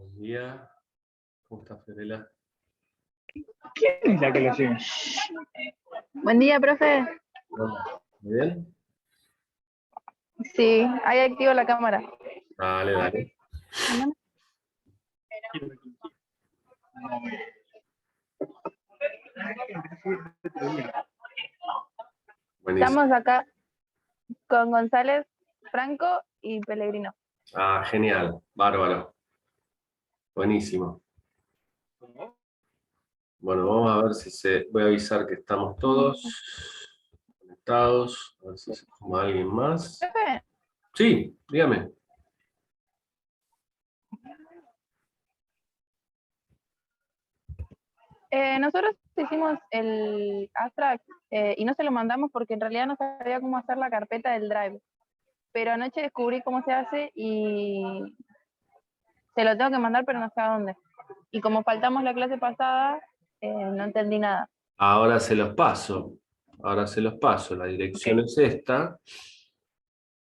Buen día. ¿Cómo estás, Fiorella? ¿Quién es la que lo sigue? Buen día, profe. Hola. ¿Muy bien? Sí, ahí activo la cámara. Dale, dale. Buenísimo. Estamos acá con González, Franco y Pellegrino. Ah, genial. Bárbaro. Buenísimo. Bueno, vamos a ver si se... Voy a avisar que estamos todos conectados. A ver si se suma alguien más. Profe, Sí, dígame. nosotros hicimos el abstract y no se lo mandamos porque en realidad no sabía cómo hacer la carpeta del Drive. Pero anoche descubrí cómo se hace y se lo tengo que mandar, pero no sé a dónde. Y como faltamos la clase pasada, no entendí nada. Ahora se los paso. Ahora se los paso. La dirección Ok. es esta.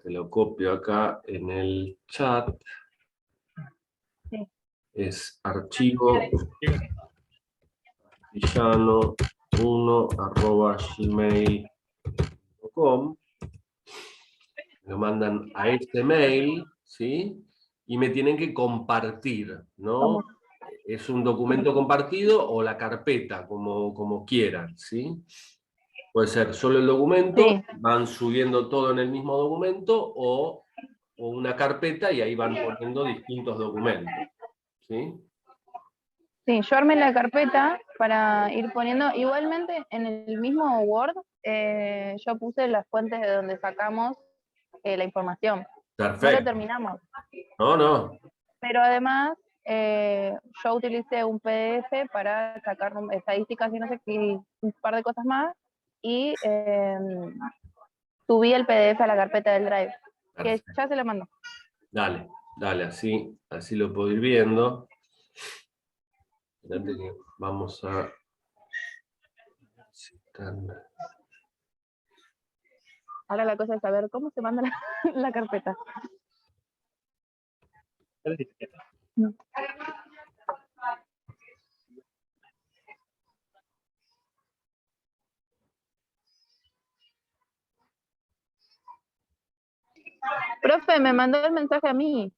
Te lo copio acá en el chat. Sí. Es archivo villano1@gmail.com. Lo mandan a este mail, ¿sí? Y me tienen que compartir, ¿no? ¿Cómo? Es un documento compartido o la carpeta, como quieran, ¿sí? Puede ser solo el documento, Sí. van subiendo todo en el mismo documento, o una carpeta y ahí van poniendo distintos documentos, ¿sí? Sí, yo armé la carpeta para ir poniendo, igualmente en el mismo Word, yo puse las fuentes de donde sacamos la información. No lo Perfecto. terminamos, No, no. pero además yo utilicé un PDF para sacar estadísticas y no sé qué, un par de cosas más, y subí el PDF a la carpeta del Drive, que Perfecto. ya se la mando. Dale, dale, así lo puedo ir viendo. Espérate que vamos a... si están- Ahora la cosa es saber cómo se manda la carpeta. No. Profe, me mandó el mensaje a mí.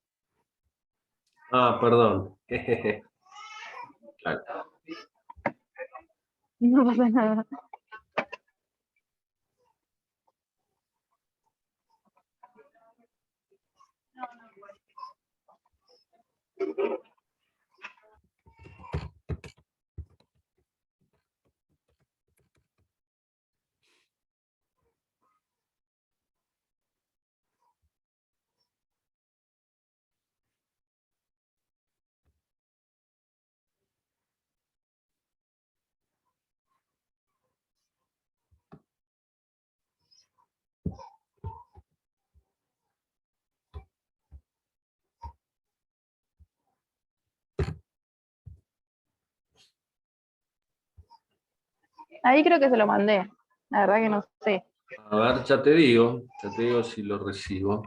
Ah, perdón. Claro. No pasa nada. Ahí creo que se lo mandé. La verdad que no sé. A ver, ya te digo si lo recibo.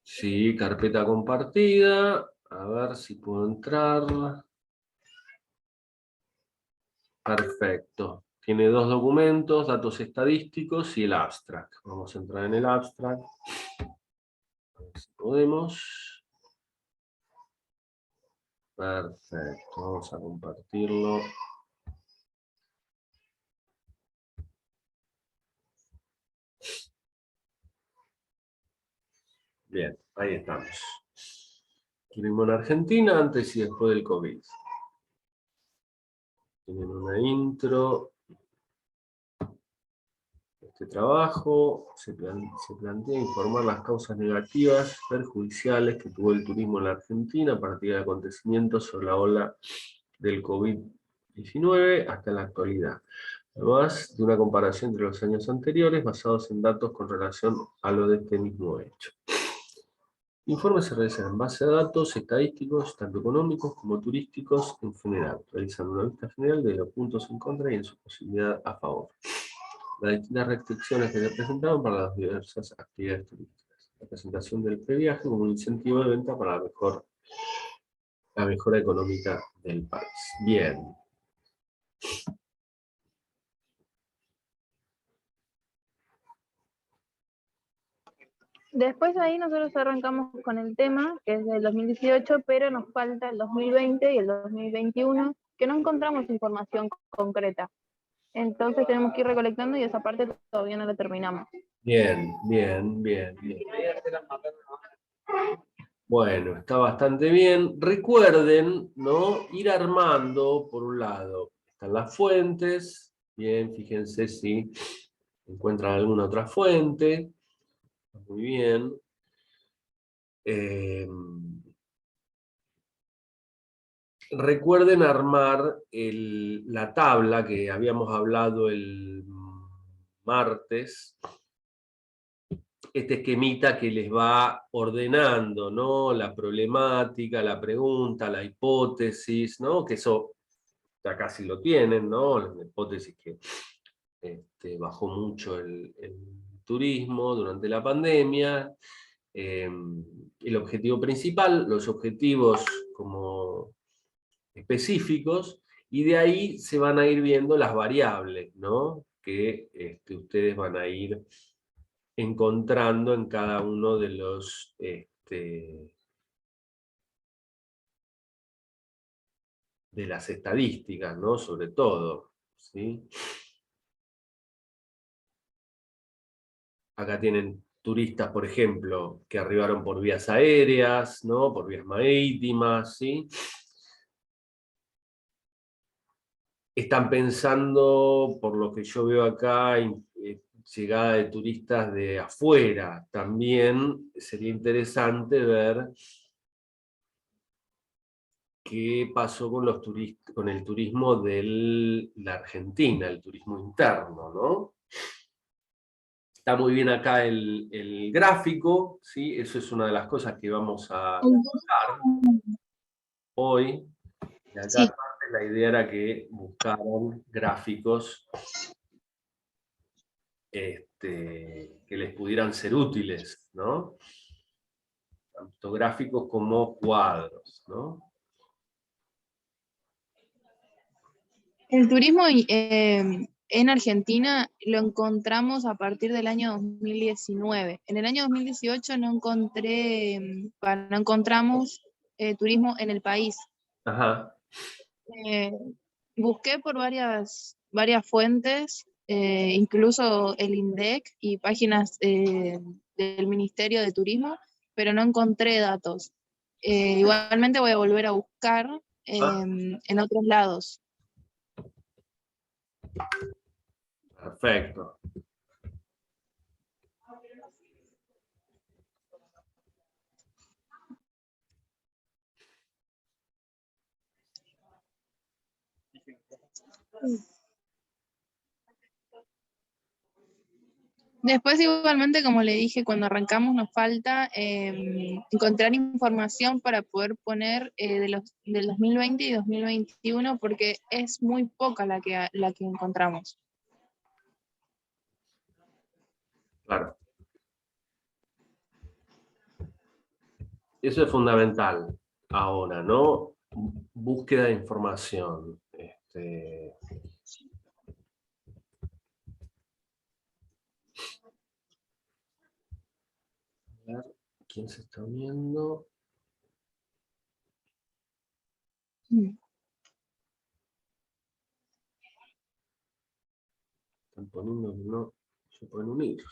Sí, carpeta compartida. A ver si puedo entrar. Perfecto. Tiene dos documentos, datos estadísticos y el abstract. Vamos a entrar en el abstract. A ver si podemos. Perfecto. Vamos a compartirlo. Bien, ahí estamos. Turismo en Argentina antes y después del COVID. Tienen una intro. Este trabajo se plantea informar las causas negativas, perjudiciales que tuvo el turismo en la Argentina a partir de acontecimientos sobre la ola del COVID-19 hasta la actualidad. Además de una comparación entre los años anteriores basados en datos con relación a lo de este mismo hecho. Informes se realizan en base a datos estadísticos, tanto económicos como turísticos en general, realizando una vista general de los puntos en contra y en su posibilidad a favor. Las distintas restricciones que se presentaban para las diversas actividades turísticas. la presentación del previaje como un incentivo de venta para la mejora económica del país. Bien. Después ahí nosotros arrancamos con el tema, que es del 2018, pero nos falta el 2020 y el 2021, que no encontramos información concreta. Entonces tenemos que ir recolectando y esa parte todavía no la terminamos. Bien, bien, bien, bien. Bueno, está bastante bien. Recuerden, ¿no? Ir armando, por un lado, están las fuentes. Bien, fíjense si encuentran alguna otra fuente. Muy bien. Recuerden armar la tabla que habíamos hablado el martes, este esquemita que les va ordenando, ¿no? La problemática, la pregunta, la hipótesis, ¿no? Que eso ya casi lo tienen, ¿no? La hipótesis que bajó mucho el turismo durante la pandemia. El objetivo principal, los objetivos como específicos, y de ahí se van a ir viendo las variables, ¿no? Que ustedes van a ir encontrando en cada uno de los de las estadísticas, ¿no? Sobre todo, ¿sí? Acá tienen turistas, por ejemplo, que arribaron por vías aéreas, ¿no? Por vías marítimas, ¿sí? Están pensando, por lo que yo veo acá, llegada de turistas de afuera. También sería interesante ver qué pasó con con el turismo de la Argentina, el turismo interno, ¿no? Está muy bien acá el gráfico, ¿sí? Eso es una de las cosas que vamos a buscar hoy. Y acá Sí. aparte la idea era que buscaran gráficos que les pudieran ser útiles, ¿no? Tanto gráficos como cuadros, ¿no? El turismo en Argentina lo encontramos a partir del año 2019. En el año 2018 no encontramos turismo en el país. Ajá. Eh, Busqué por varias fuentes, incluso el INDEC y páginas del Ministerio de Turismo, pero no encontré datos. Igualmente voy a volver a buscar en otros lados. Perfecto. Después, igualmente, como le dije, cuando arrancamos nos falta encontrar información para poder poner del 2020 y 2021, porque es muy poca la que encontramos. Claro. Eso es fundamental ahora, ¿no? Búsqueda de información. A ver, ¿quién se está uniendo? Están poniendo que no se pueden unir.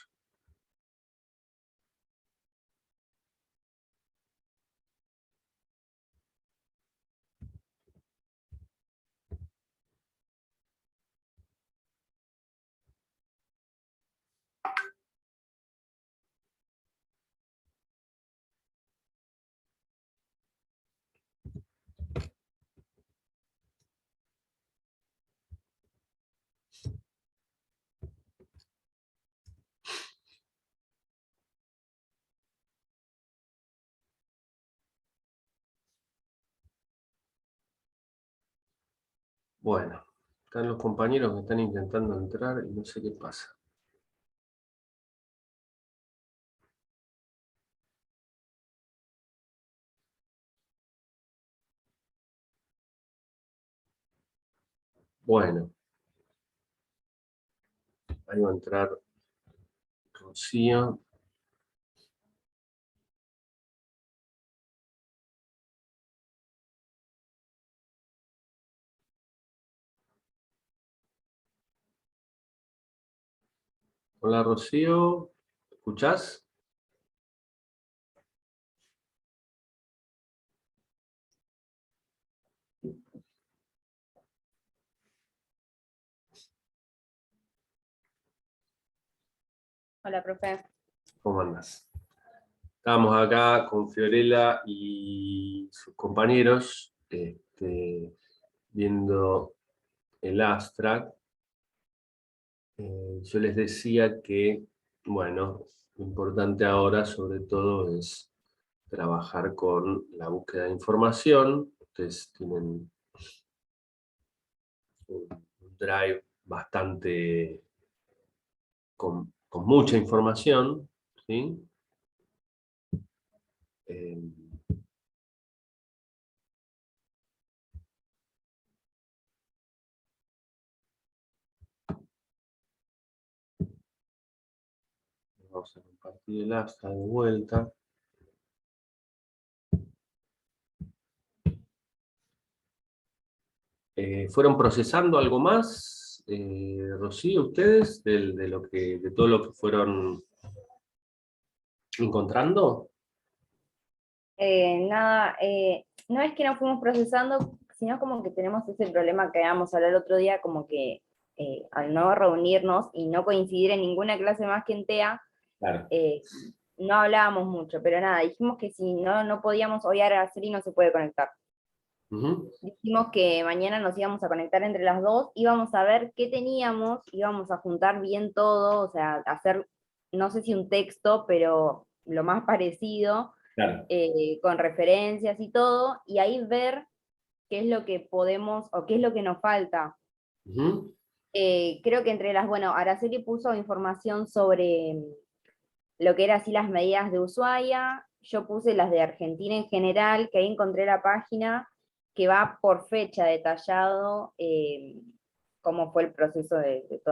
Bueno, están los compañeros que están intentando entrar y no sé qué pasa. Bueno, ahí va a entrar Rocío. Hola Rocío, ¿escuchás? Hola, profe. ¿Cómo andás? Estábamos acá con Fiorella y sus compañeros viendo el abstract. Yo les decía que, bueno, lo importante ahora sobre todo es trabajar con la búsqueda de información. Ustedes tienen un drive bastante con mucha información, ¿sí? Vamos a compartir el abstract de vuelta. ¿Fueron procesando algo más, Rocío, ustedes, de todo lo que fueron encontrando? Nada, no es que no fuimos procesando, sino como que tenemos ese problema que habíamos hablado el otro día, como que al no reunirnos y no coincidir en ninguna clase más que en TEA, Claro. no hablábamos mucho, pero nada, dijimos que si no podíamos, hoy Araceli no se puede conectar. Dijimos que mañana nos íbamos a conectar entre las dos, íbamos a ver qué teníamos, íbamos a juntar bien todo, o sea, hacer, no sé si un texto, pero lo más parecido, Claro. con referencias y todo, y ahí ver qué es lo que podemos, o qué es lo que nos falta. Creo que entre las, bueno, Araceli puso información sobre lo que eran así las medidas de Ushuaia, yo puse las de Argentina en general, que ahí encontré la página que va por fecha detallado cómo fue el proceso de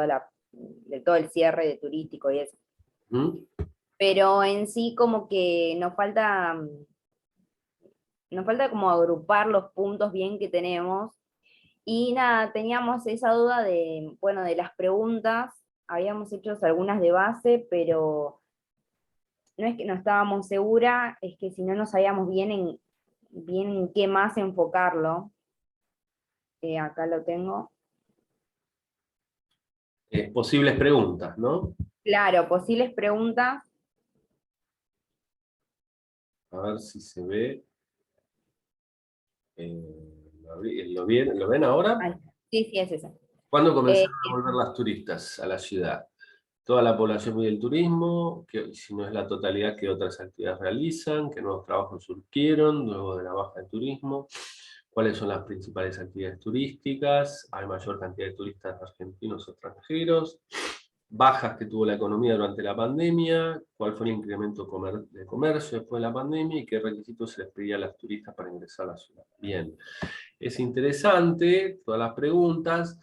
todo el cierre de turístico y eso. Pero en sí como que nos falta como agrupar los puntos bien que tenemos. Y nada, teníamos esa duda de, bueno, de las preguntas, habíamos hecho algunas de base, pero no es que no estábamos seguras, es que si no nos sabíamos bien en qué más enfocarlo. Acá lo tengo. Posibles preguntas, ¿no? Claro, posibles preguntas. A ver si se ve. ¿Lo ven ahora? Ay, sí, es esa. ¿Cuándo comenzaron a volver las turistas a la ciudad? Toda la población vive del turismo, si no es la totalidad, ¿qué otras actividades realizan? ¿Qué nuevos trabajos surgieron luego de la baja del turismo? ¿Cuáles son las principales actividades turísticas? ¿Hay mayor cantidad de turistas argentinos o extranjeros? ¿Bajas que tuvo la economía durante la pandemia? ¿Cuál fue el incremento de comercio después de la pandemia? ¿Y qué requisitos se les pedía a las turistas para ingresar a la ciudad? Bien, es interesante todas las preguntas.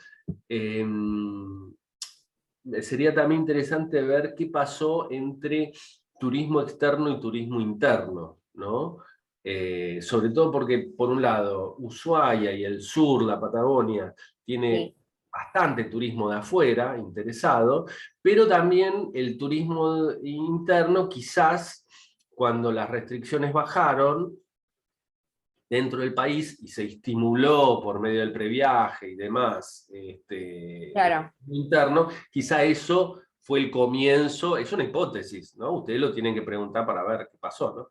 Sería también interesante ver qué pasó entre turismo externo y turismo interno, ¿no? Sobre todo porque, por un lado, Ushuaia y el sur, la Patagonia, tiene bastante turismo de afuera, interesado, pero también el turismo interno, quizás, cuando las restricciones bajaron, dentro del país y se estimuló por medio del previaje y demás, Claro. interno, quizá eso fue el comienzo, es una hipótesis, ¿no? Ustedes lo tienen que preguntar para ver qué pasó, ¿no?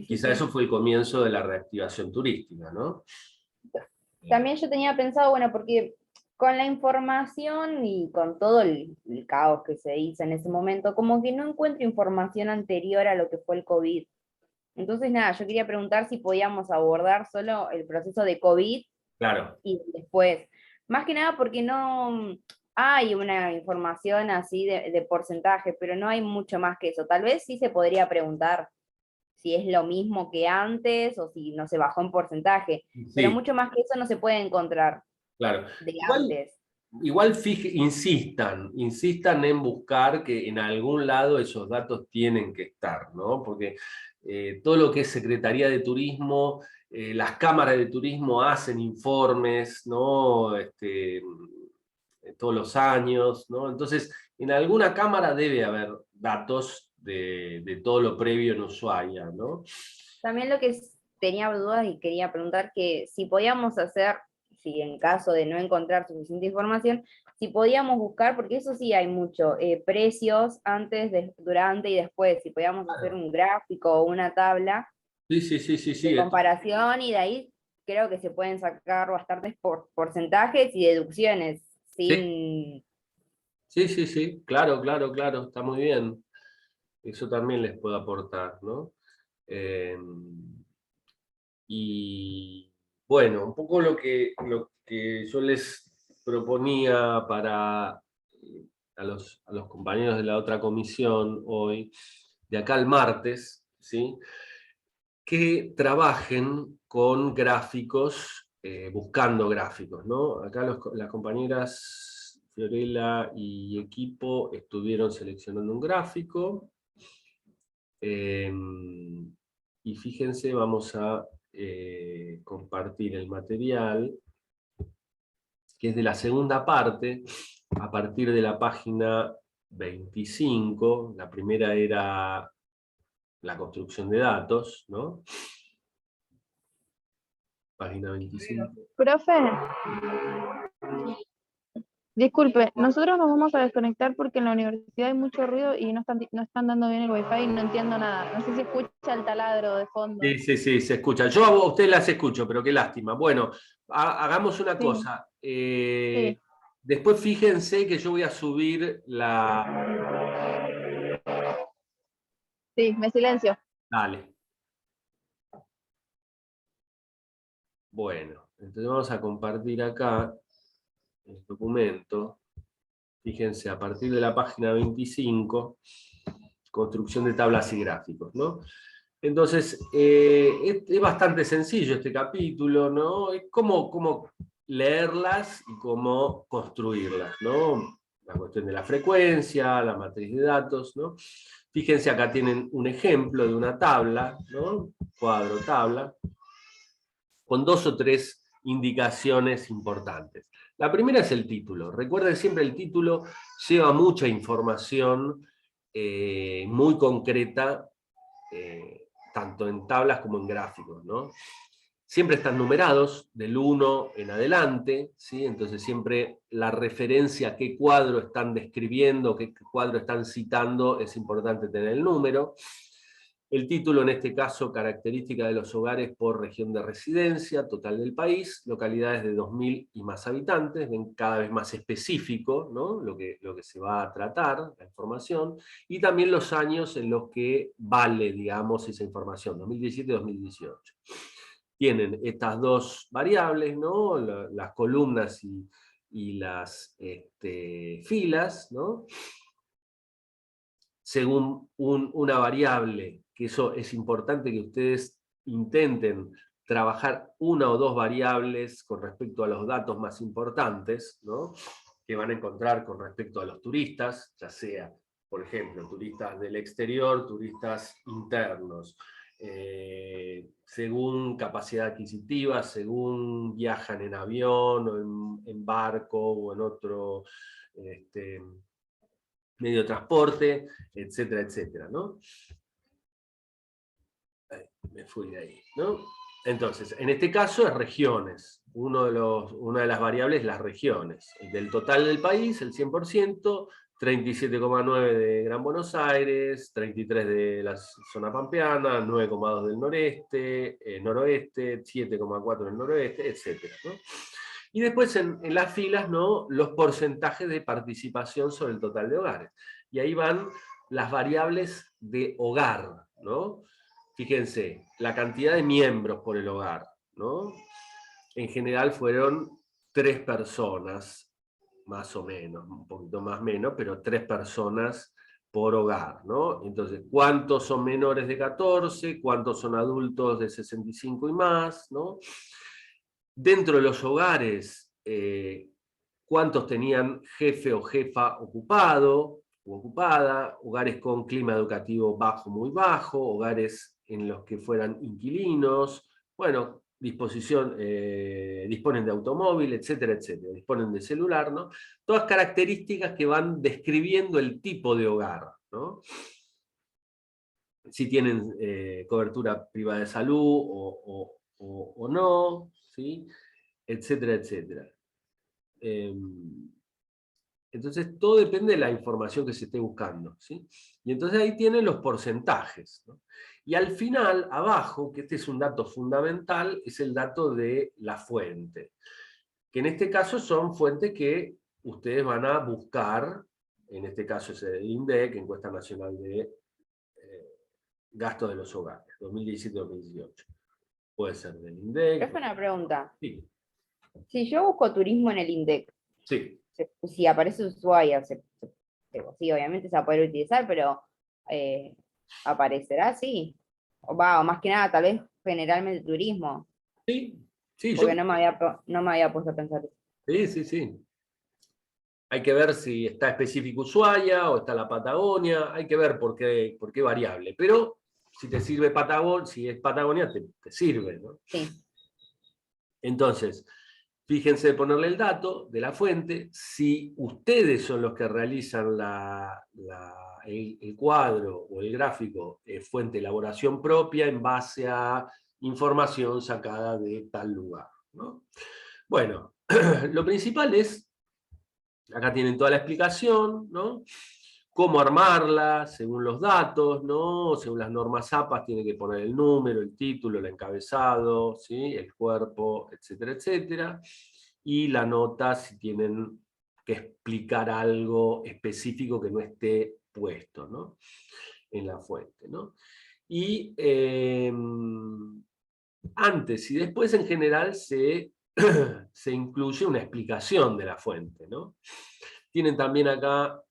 Quizá eso fue el comienzo de la reactivación turística, ¿no? También yo tenía pensado, bueno, porque con la información y con todo el caos que se hizo en ese momento, como que no encuentro información anterior a lo que fue el COVID. Entonces, nada, yo quería preguntar si podíamos abordar solo el proceso de COVID. Claro. Y después. Más que nada porque no hay una información así de porcentaje, pero no hay mucho más que eso. Tal vez sí se podría preguntar si es lo mismo que antes o si no se bajó en porcentaje, pero Sí, mucho más que eso no se puede encontrar claro. de Igual, antes. igual insistan en buscar que en algún lado esos datos tienen que estar, ¿no? Porque todo lo que es Secretaría de Turismo, las cámaras de turismo hacen informes, ¿no? Todos los años, ¿no? Entonces, en alguna cámara debe haber datos de todo lo previo en Ushuaia, ¿no? También lo que tenía dudas y quería preguntar que si podíamos hacer, si en caso de no encontrar suficiente información, si podíamos buscar, porque eso sí hay mucho, precios antes, durante y después, si podíamos hacer un gráfico o una tabla Sí. de comparación y de ahí creo que se pueden sacar bastantes porcentajes y deducciones sin... Sí, claro, está muy bien. Eso también les puedo aportar, ¿no? Y bueno, un poco lo que yo les proponía para a los compañeros de la otra comisión hoy, de acá al martes, ¿sí? Que trabajen con gráficos, buscando gráficos, ¿no? Acá las compañeras Fiorella y equipo estuvieron seleccionando un gráfico, y fíjense, vamos a compartir el material, que es de la segunda parte, a partir de la página 25, la primera era la construcción de datos, ¿no? Página 25. Profe, disculpe, nosotros nos vamos a desconectar porque en la universidad hay mucho ruido y no están dando bien el wifi y no entiendo nada. No sé si escucha el taladro de fondo. Sí, se escucha. Yo a ustedes las escucho, pero qué lástima. Bueno, hagamos una cosa. Sí. Después fíjense que yo voy a subir la... Sí, me silencio. Dale. Bueno, entonces vamos a compartir acá el documento. Fíjense, a partir de la página 25, construcción de tablas y gráficos, ¿no? Entonces, es bastante sencillo este capítulo, ¿no? Es cómo leerlas y cómo construirlas, ¿no? La cuestión de la frecuencia, la matriz de datos, ¿no? Fíjense, acá tienen un ejemplo de una tabla, ¿no? Cuadro, tabla, con 2 o 3 indicaciones importantes. La primera es el título. Recuerden siempre, el título lleva mucha información muy concreta, tanto en tablas como en gráficos, ¿no? Siempre están numerados, del 1 en adelante, ¿sí? Entonces siempre la referencia a qué cuadro están describiendo, qué cuadro están citando, es importante tener el número. El título, en este caso, características de los hogares por región de residencia, total del país, localidades de 2.000 y más habitantes, ven cada vez más específico, ¿no? lo que se va a tratar, la información, y también los años en los que vale, digamos, esa información, 2017-2018. Tienen estas dos variables, ¿no? Las columnas y las filas, ¿no? Según una variable, que eso es importante que ustedes intenten trabajar una o dos variables con respecto a los datos más importantes, ¿no? Que van a encontrar con respecto a los turistas, ya sea, por ejemplo, turistas del exterior, turistas internos, según capacidad adquisitiva, según viajan en avión o en barco o en otro medio de transporte, etcétera, etcétera, ¿no? Me fui de ahí, ¿no? Entonces, en este caso es regiones. Una de las variables es las regiones. Del total del país, el 100%, 37,9 de Gran Buenos Aires, 33 de la zona pampeana, 9,2 del noreste, noroeste, 7,4 del noroeste, etcétera, ¿no? Y después en las filas, ¿no? Los porcentajes de participación sobre el total de hogares. Y ahí van las variables de hogar, ¿no? Fíjense, la cantidad de miembros por el hogar, ¿no? En general fueron 3 personas, más o menos, un poquito más menos, pero 3 personas por hogar, ¿no? Entonces, ¿cuántos son menores de 14? ¿Cuántos son adultos de 65 y más? ¿No? Dentro de los hogares, cuántos tenían jefe o jefa ocupado o ocupada, hogares con clima educativo bajo, muy bajo, hogares en los que fueran inquilinos, bueno, disponen de automóvil, etcétera, etcétera, disponen de celular, ¿no? Todas características que van describiendo el tipo de hogar, ¿no? Si tienen cobertura privada de salud o no, ¿sí? Etcétera, etcétera. Entonces, todo depende de la información que se esté buscando, ¿sí? Y entonces ahí tienen los porcentajes, ¿no? Y al final, abajo, que este es un dato fundamental, es el dato de la fuente. Que en este caso son fuentes que ustedes van a buscar, en este caso es el INDEC, Encuesta Nacional de Gasto de los Hogares, 2017-2018. Puede ser del INDEC. Es una pregunta. Sí. Si yo busco turismo en el INDEC, Sí. si aparece Ushuaia, sí, obviamente se va a poder utilizar, pero ¿aparecerá? Sí. O más que nada, tal vez generalmente turismo. Sí, sí, Porque no me había puesto a pensar eso. sí, sí, sí. Hay que ver si está específico Ushuaia o está la Patagonia, hay que ver por qué variable. Pero si te sirve Patagonia, si es Patagonia, te sirve, ¿no? Sí. Entonces, fíjense de ponerle el dato de la fuente. Si ustedes son los que realizan el cuadro o el gráfico, fuente de elaboración propia en base a información sacada de tal lugar, ¿no? Bueno, lo principal es, acá tienen toda la explicación, ¿no? Cómo armarla, según los datos, ¿no? Según las normas APA, tiene que poner el número, el título, el encabezado, ¿sí? El cuerpo, etcétera, etcétera. Y la nota si tienen que explicar algo específico que no esté puesto, ¿no? En la fuente, ¿no? Y antes y después en general se incluye una explicación de la fuente, ¿no? Tienen también acá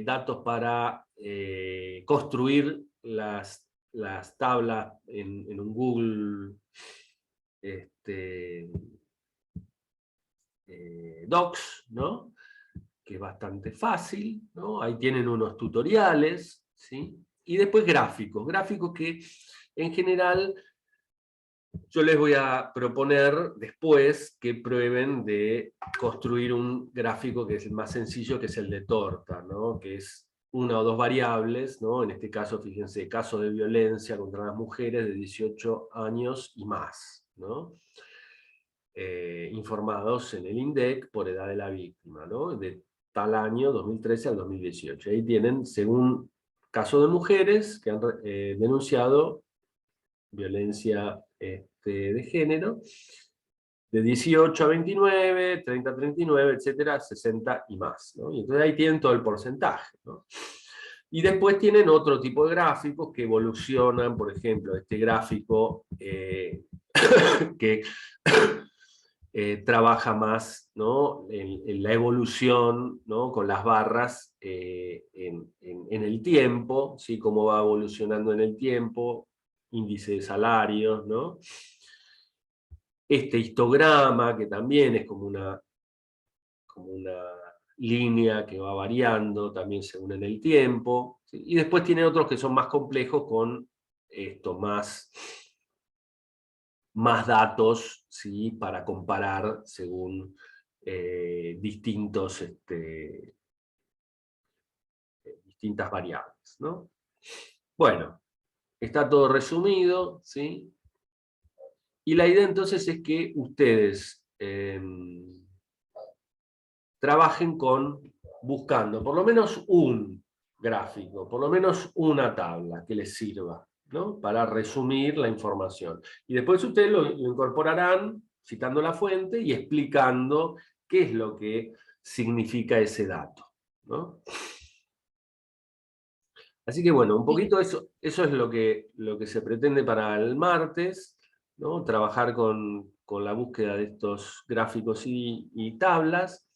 datos para construir las tablas en un Google Docs, ¿no? Que es bastante fácil, ¿no? Ahí tienen unos tutoriales, ¿sí? Y después gráficos que en general yo les voy a proponer después que prueben de construir un gráfico que es el más sencillo, que es el de torta, ¿no? Que es una o dos variables, ¿no? En este caso, fíjense, caso de violencia contra las mujeres de 18 años y más, ¿no? Informados en el INDEC por edad de la víctima, ¿no? De tal año, 2013 al 2018. Ahí tienen, según caso de mujeres que han denunciado violencia de género, de 18 a 29, 30 a 39, etcétera, 60 y más, ¿no? Y entonces ahí tienen todo el porcentaje, ¿no? Y después tienen otro tipo de gráficos que evolucionan, por ejemplo, este gráfico que trabaja más, ¿no? en la evolución, ¿no? Con las barras en el tiempo, ¿sí? Cómo va evolucionando en el tiempo, índice de salarios, ¿no? Este histograma, que también es como una línea que va variando también según en el tiempo, ¿sí? Y después tiene otros que son más complejos con esto, más datos, ¿sí? Para comparar según distintas variables, ¿no? Bueno, está todo resumido, ¿sí? Y la idea entonces es que ustedes trabajen buscando por lo menos un gráfico, por lo menos una tabla que les sirva, ¿no? Para resumir la información. Y después ustedes lo incorporarán citando la fuente y explicando qué es lo que significa ese dato, ¿no? Así que bueno, un poquito eso es lo que se pretende para el martes, ¿no? Trabajar con la búsqueda de estos gráficos y tablas,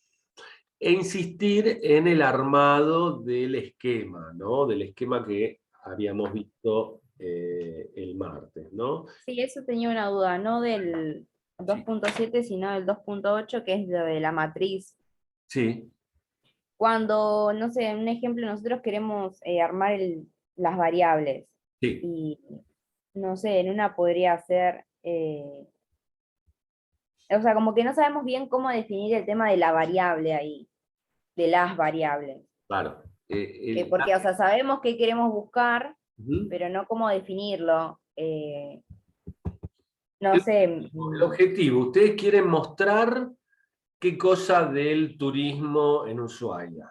e insistir en el armado del esquema, ¿no? Del esquema que habíamos visto el martes, ¿no? Sí, eso tenía una duda, no del 2.7, sino del 2.8, que es lo de la matriz Sí, Cuando, no sé, un ejemplo, nosotros queremos armar las variables sí. y, no sé, en una podría ser, o sea, como que no sabemos bien cómo definir el tema de la variable ahí, de las variables. Claro. Porque, o sea, sabemos qué queremos buscar, Ujú. pero no cómo definirlo. No sé, El objetivo, ustedes quieren mostrar qué cosa del turismo en Ushuaia.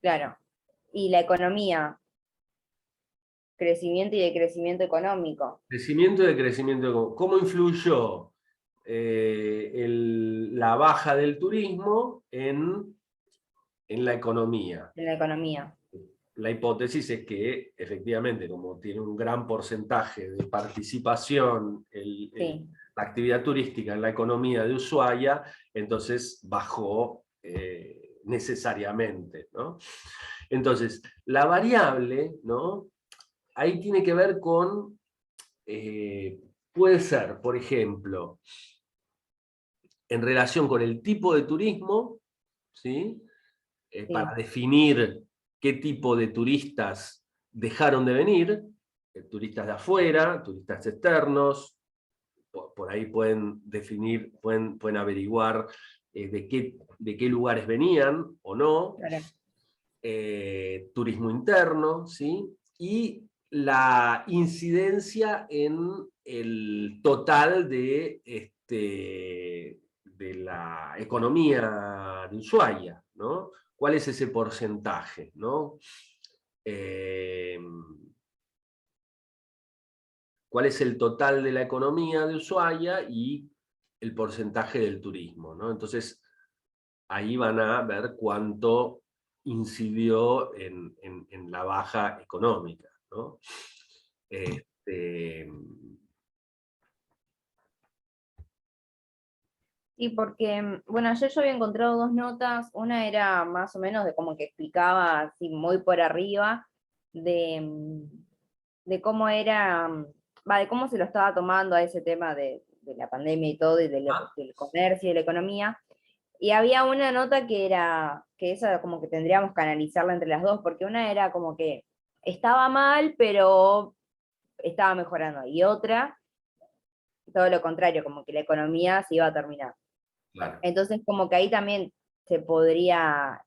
claro. Y la economía, crecimiento y decrecimiento económico Crecimiento de crecimiento. ¿Cómo influyó la baja del turismo en la economía? en la economía. La hipótesis es que, efectivamente, como tiene un gran porcentaje de participación Sí, la actividad turística en la economía de Ushuaia, entonces bajó necesariamente, ¿no? Entonces, la variable, ¿no? Ahí tiene que ver con, puede ser, por ejemplo, en relación con el tipo de turismo, ¿sí? sí, Para definir qué tipo de turistas dejaron de venir, turistas de afuera, turistas externos, por ahí pueden definir, pueden averiguar de qué lugares venían o no, claro. turismo interno, ¿sí? Y la incidencia en el total de la economía de Ushuaia, ¿no? ¿Cuál es ese porcentaje, ¿no? Eh, ¿Cuál es el total de la economía de Ushuaia y el porcentaje del turismo, ¿no? Entonces, ahí van a ver cuánto incidió en la baja económica, ¿no? Este, Sí, porque, bueno, ayer yo había encontrado dos notas, una era más o menos de como que explicaba así muy por arriba de, de cómo era, de cómo se lo estaba tomando a ese tema de la pandemia y todo, y ¿Ah? del comercio y de la economía. Y había una nota que era, que esa como que tendríamos que analizarla entre las dos, porque una era como que estaba mal, pero estaba mejorando, y otra, todo lo contrario, como que la economía se iba a terminar. Claro. Entonces, como que ahí también se podría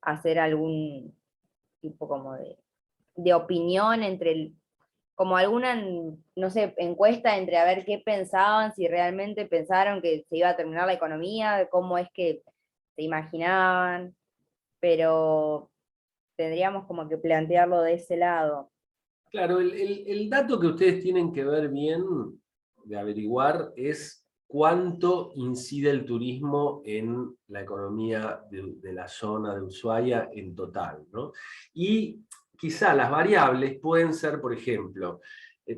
hacer algún tipo como de opinión entre como alguna, no sé, encuesta entre a ver qué pensaban, si realmente pensaron que se iba a terminar la economía, cómo es que se imaginaban, pero tendríamos como que plantearlo de ese lado. Claro, el dato que ustedes tienen que ver bien de averiguar es cuánto incide el turismo en la economía de la zona de Ushuaia en total, ¿no? Y quizá las variables pueden ser, por ejemplo,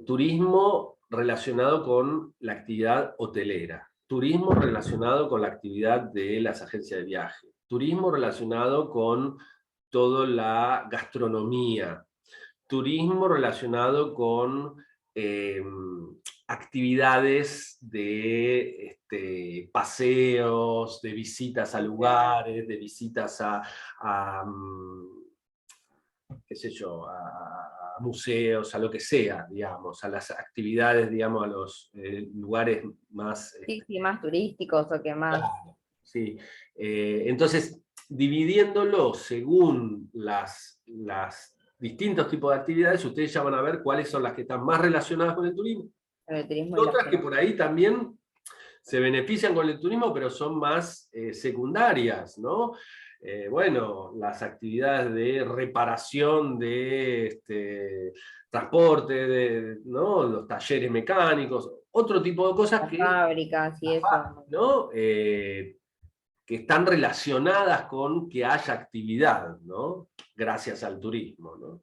turismo relacionado con la actividad hotelera, turismo relacionado con la actividad de las agencias de viaje, turismo relacionado con toda la gastronomía, turismo relacionado con eh, actividades de paseos, de visitas a lugares, de visitas qué sé yo, a museos, a lo que sea, digamos, a las actividades, digamos, a los lugares más... Sí, sí, más turísticos o que más. Claro, sí. Entonces, dividiéndolo según las distintos tipos de actividades, ustedes ya van a ver cuáles son las que están más relacionadas con el turismo. El turismo Y y las otras que que no. por ahí también se benefician con el turismo, pero son más secundarias, ¿no? Bueno, las actividades de reparación de transporte, ¿no? Los talleres mecánicos, otro tipo de cosas Las que, fábricas y eso. ¿no? Que están relacionadas con que haya actividad, ¿no? Gracias al turismo, ¿no?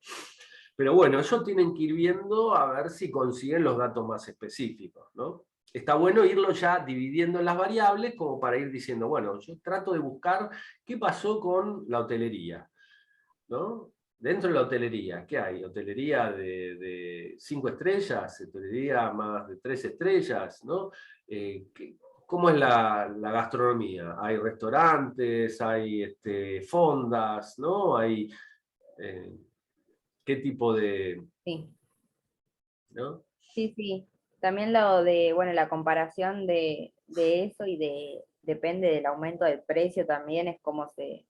Pero bueno, eso tienen que ir viendo a ver si consiguen los datos más específicos, ¿no? Está bueno irlo ya dividiendo en las variables como para ir diciendo, bueno, yo trato de buscar qué pasó con la hotelería, ¿no? Dentro de la hotelería, ¿qué hay? Hotelería de 5 estrellas, hotelería más de 3 estrellas, ¿no? ¿cómo es la gastronomía? ¿Hay restaurantes, hay fondas, ¿no? Hay, ¿qué tipo de...? Sí. ¿No? Sí, sí. También lo de, bueno, la comparación de eso depende del aumento del precio también, es cómo se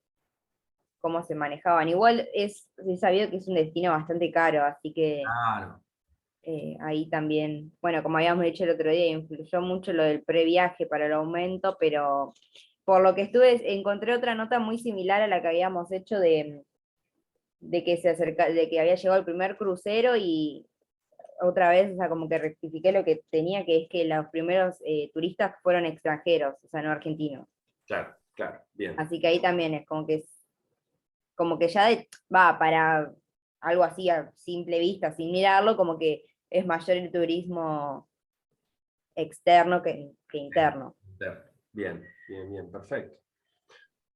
manejaban. Igual es sabido que es un destino bastante caro, así que Claro. ahí también, bueno, como habíamos dicho el otro día, influyó mucho lo del previaje para el aumento, pero por lo que encontré otra nota muy similar a la que habíamos hecho de que de que había llegado el primer crucero y otra vez, o sea, como que rectifiqué lo que tenía, que es que los primeros turistas fueron extranjeros, o sea, no argentinos. Claro, claro, bien. Así que ahí también es como que ya va para algo así a simple vista, sin mirarlo, como que es mayor el turismo externo que interno. Bien, bien, bien, perfecto.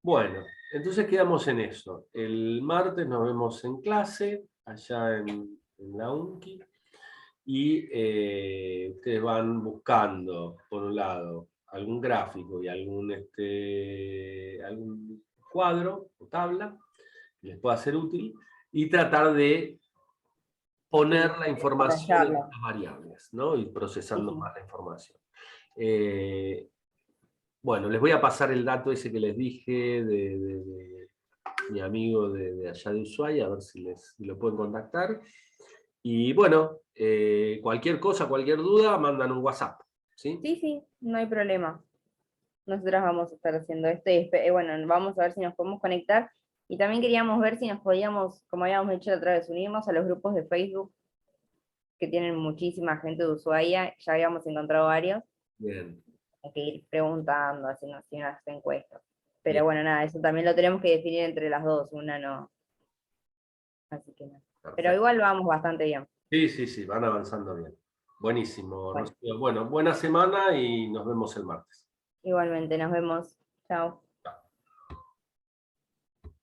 Bueno, entonces quedamos en eso. El martes nos vemos en clase, allá en la UNCI, y ustedes van buscando, por un lado, algún gráfico y algún cuadro o tabla que les pueda ser útil, y tratar de poner la información en Detallarlo. estas variables, ¿no? Ir procesando Sí, sí. más la información. Bueno, les voy a pasar el dato ese que les dije de mi amigo de allá de Ushuaia, a ver si lo pueden contactar. Y bueno, cualquier cosa, cualquier duda, mandan un WhatsApp. ¿Sí? Sí, sí, no hay problema. Nosotras vamos a estar haciendo esto y bueno, vamos a ver si nos podemos conectar. Y también queríamos ver si nos podíamos, como habíamos hecho la otra vez, unirnos a los grupos de Facebook que tienen muchísima gente de Ushuaia. Ya habíamos encontrado varios. Bien, Hay que ir preguntando, haciendo así unas encuestas. Pero bien, bueno, nada, eso también lo tenemos que definir entre las dos, una no. Así que no. Pero perfecto. igual vamos bastante bien. Sí, sí, sí, van avanzando bien. Buenísimo, Bueno, Rocío. Bueno, buena semana y nos vemos el martes. igualmente, nos vemos. Chao.